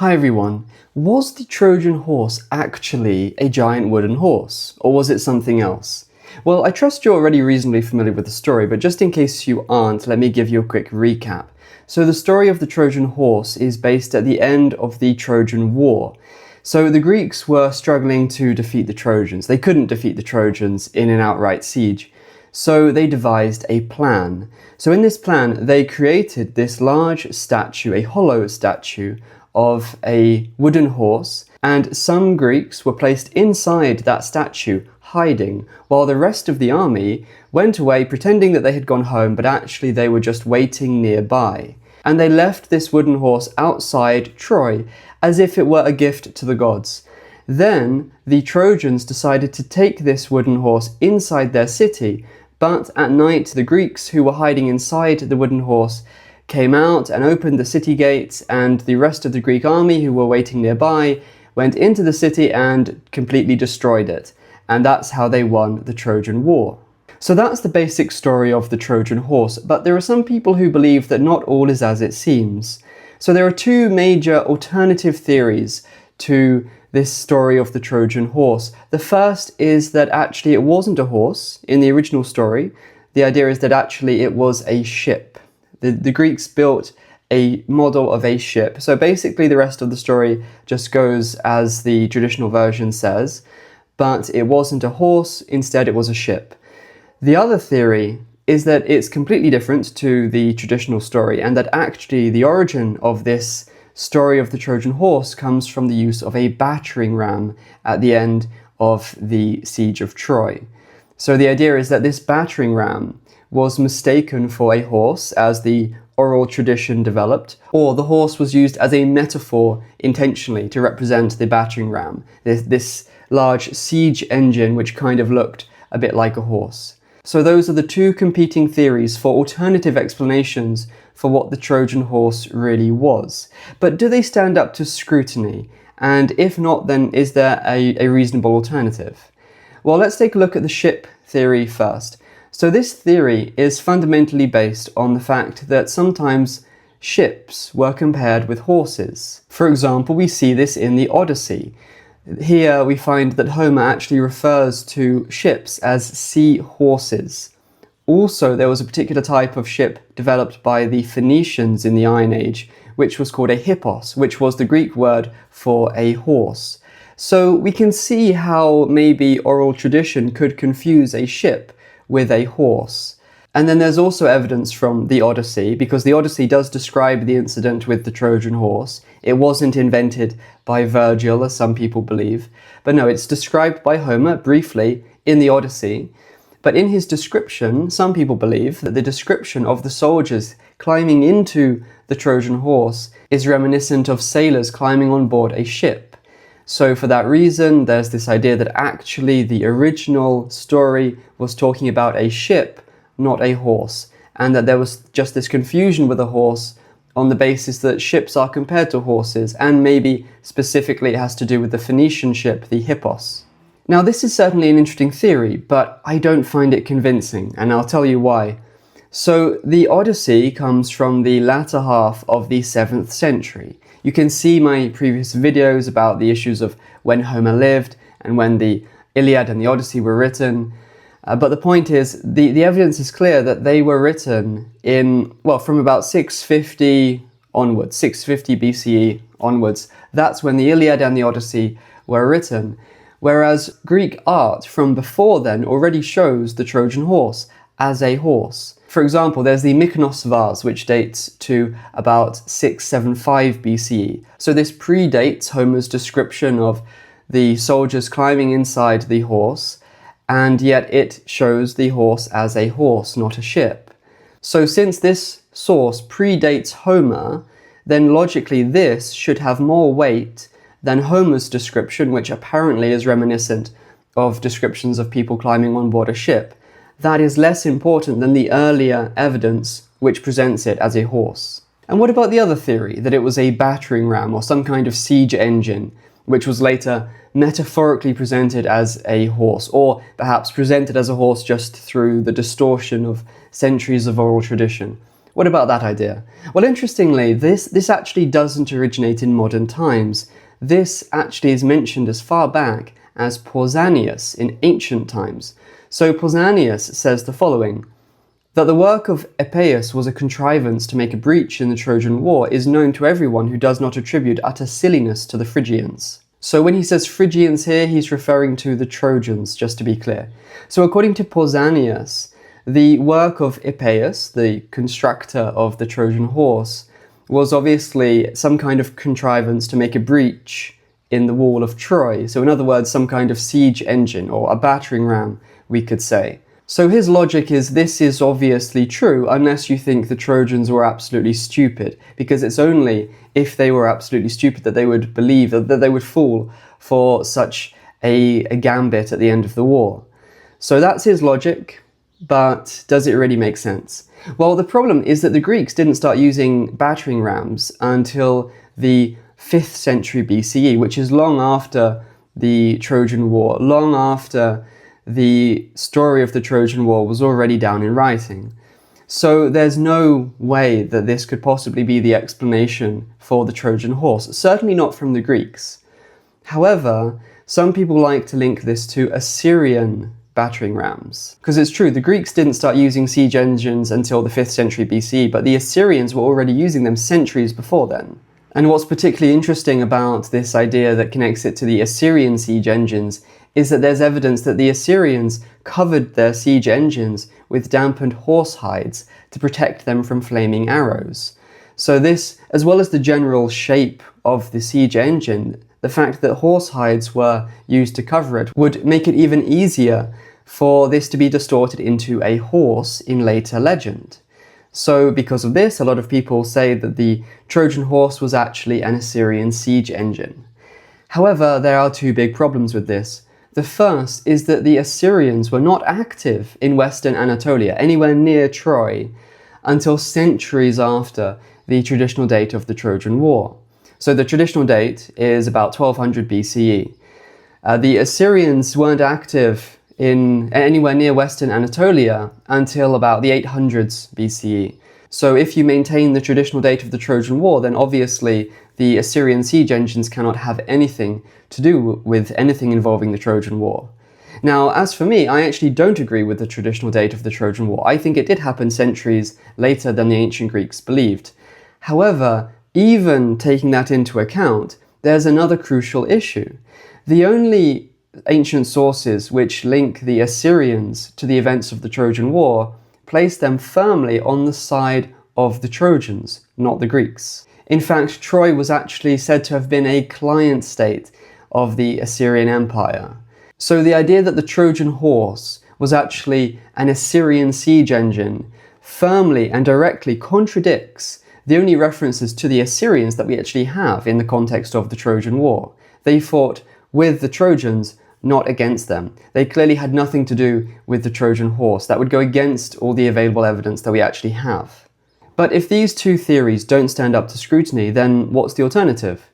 Hi everyone. Was the Trojan horse actually a giant wooden horse, or was it something else? Well, I trust you're already reasonably familiar with the story, but just in case you aren't, let me give you a quick recap. So the story of the Trojan horse is based at the end of the Trojan War. So the Greeks were struggling to defeat the Trojans. They couldn't defeat the Trojans in an outright siege. So they devised a plan. So in this plan, they created this large statue, a hollow statue, of a wooden horse, and some Greeks were placed inside that statue, hiding, while the rest of the army went away pretending that they had gone home, but actually they were just waiting nearby. And they left this wooden horse outside Troy, as if it were a gift to the gods. Then the Trojans decided to take this wooden horse inside their city, but at night the Greeks who were hiding inside the wooden horse came out and opened the city gates, and the rest of the Greek army who were waiting nearby went into the city and completely destroyed it. And that's how they won the Trojan War. So that's the basic story of the Trojan horse, but there are some people who believe that not all is as it seems. So there are two major alternative theories to this story of the Trojan horse. The first is that actually it wasn't a horse in the original story. The idea is that actually it was a ship. The Greeks built a model of a ship. So basically the rest of the story just goes as the traditional version says, but it wasn't a horse, instead it was a ship. The other theory is that it's completely different to the traditional story, and that actually the origin of this story of the Trojan horse comes from the use of a battering ram at the end of the siege of Troy. So the idea is that this battering ram was mistaken for a horse as the oral tradition developed, or the horse was used as a metaphor intentionally to represent the battering ram, this large siege engine which kind of looked a bit like a horse. So those are the two competing theories for alternative explanations for what the Trojan horse really was. But do they stand up to scrutiny? And if not, then is there a reasonable alternative? Well, let's take a look at the ship theory first. So this theory is fundamentally based on the fact that sometimes ships were compared with horses. For example, we see this in the Odyssey. Here we find that Homer actually refers to ships as sea horses. Also, there was a particular type of ship developed by the Phoenicians in the Iron Age, which was called a hippos, which was the Greek word for a horse. So we can see how maybe oral tradition could confuse a ship with a horse. And then there's also evidence from the Odyssey, because the Odyssey does describe the incident with the Trojan horse. It wasn't invented by Virgil, as some people believe. But no, it's described by Homer briefly in the Odyssey. But in his description, some people believe that the description of the soldiers climbing into the Trojan horse is reminiscent of sailors climbing on board a ship. So for that reason, there's this idea that actually the original story was talking about a ship, not a horse, and that there was just this confusion with a horse on the basis that ships are compared to horses, and maybe specifically it has to do with the Phoenician ship, the hippos. Now this is certainly an interesting theory, but I don't find it convincing, and I'll tell you why. So the Odyssey comes from the latter half of the 7th century. You can see my previous videos about the issues of when Homer lived and when the Iliad and the Odyssey were written. But the point is, the evidence is clear that they were written from about 650 onwards, 650 BCE onwards. That's when the Iliad and the Odyssey were written. Whereas Greek art from before then already shows the Trojan horse as a horse. For example, there's the Mykonos vase, which dates to about 675 BCE. So this predates Homer's description of the soldiers climbing inside the horse, and yet it shows the horse as a horse, not a ship. So since this source predates Homer, then logically this should have more weight than Homer's description, which apparently is reminiscent of descriptions of people climbing on board a ship. That is less important than the earlier evidence which presents it as a horse. And what about the other theory, that it was a battering ram or some kind of siege engine, which was later metaphorically presented as a horse, or perhaps presented as a horse just through the distortion of centuries of oral tradition? What about that idea? Well, interestingly, this actually doesn't originate in modern times. This actually is mentioned as far back as Pausanias in ancient times. So Pausanias says the following: that the work of Epeius was a contrivance to make a breach in the Trojan War is known to everyone who does not attribute utter silliness to the Phrygians. So when he says Phrygians here, he's referring to the Trojans, just to be clear. So according to Pausanias, the work of Epeius, the constructor of the Trojan horse, was obviously some kind of contrivance to make a breach in the wall of Troy. So in other words, some kind of siege engine or a battering ram, we could say. So his logic is this is obviously true unless you think the Trojans were absolutely stupid, because it's only if they were absolutely stupid that they would believe, that they would fall for such a gambit at the end of the war. So that's his logic, but does it really make sense? Well, the problem is that the Greeks didn't start using battering rams until the 5th century BCE, which is long after the Trojan War, long after the story of the Trojan War was already down in writing. So there's no way that this could possibly be the explanation for the Trojan horse, certainly not from the Greeks. However, some people like to link this to Assyrian battering rams. Because it's true, the Greeks didn't start using siege engines until the 5th century BCE, but the Assyrians were already using them centuries before then. And what's particularly interesting about this idea that connects it to the Assyrian siege engines is that there's evidence that the Assyrians covered their siege engines with dampened horse hides to protect them from flaming arrows. So this, as well as the general shape of the siege engine, the fact that horse hides were used to cover it would make it even easier for this to be distorted into a horse in later legend. So because of this, a lot of people say that the Trojan horse was actually an Assyrian siege engine. However, there are two big problems with this. The first is that the Assyrians were not active in Western Anatolia, anywhere near Troy, until centuries after the traditional date of the Trojan War. So the traditional date is about 1200 BCE. The Assyrians weren't active in anywhere near Western Anatolia until about the 800s BCE. So if you maintain the traditional date of the Trojan War, then obviously the Assyrian siege engines cannot have anything to do with anything involving the Trojan War. Now, as for me, I actually don't agree with the traditional date of the Trojan War. I think it did happen centuries later than the ancient Greeks believed. However, even taking that into account, there's another crucial issue. The only ancient sources which link the Assyrians to the events of the Trojan War place them firmly on the side of the Trojans, not the Greeks. In fact, Troy was actually said to have been a client state of the Assyrian Empire. So the idea that the Trojan horse was actually an Assyrian siege engine firmly and directly contradicts the only references to the Assyrians that we actually have in the context of the Trojan War. They fought with the Trojans, not against them. They clearly had nothing to do with the Trojan horse. That would go against all the available evidence that we actually have. But if these two theories don't stand up to scrutiny, then what's the alternative?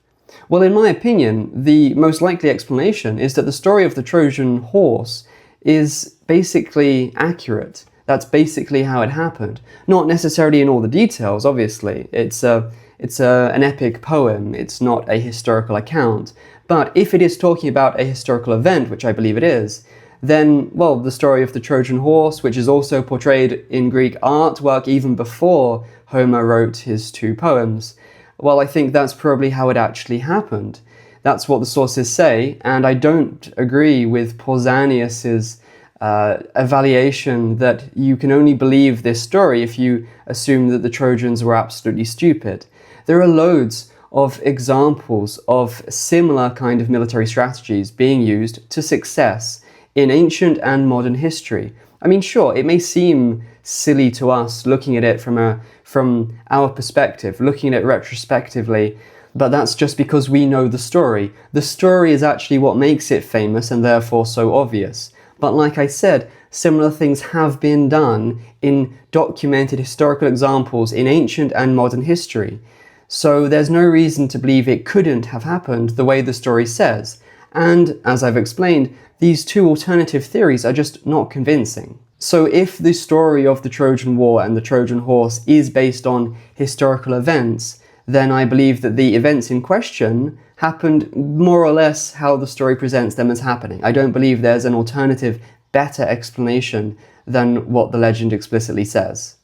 Well, in my opinion, the most likely explanation is that the story of the Trojan horse is basically accurate. That's basically how it happened. Not necessarily in all the details, obviously. It's an epic poem. It's not a historical account. But if it is talking about a historical event, which I believe it is, then, well, the story of the Trojan horse, which is also portrayed in Greek artwork even before Homer wrote his two poems, well, I think that's probably how it actually happened. That's what the sources say, and I don't agree with Pausanias's evaluation that you can only believe this story if you assume that the Trojans were absolutely stupid. There are loads of examples of similar kind of military strategies being used to success in ancient and modern history. I mean, sure, it may seem silly to us looking at it from our perspective, looking at it retrospectively, but that's just because we know the story. The story is actually what makes it famous and therefore so obvious. But like I said, similar things have been done in documented historical examples in ancient and modern history. So there's no reason to believe it couldn't have happened the way the story says. And, as I've explained, these two alternative theories are just not convincing. So if the story of the Trojan War and the Trojan Horse is based on historical events, then I believe that the events in question happened more or less how the story presents them as happening. I don't believe there's an alternative, better explanation than what the legend explicitly says.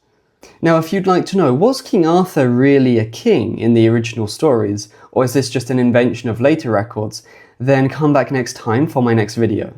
Now, if you'd like to know, was King Arthur really a king in the original stories, or is this just an invention of later records, then come back next time for my next video.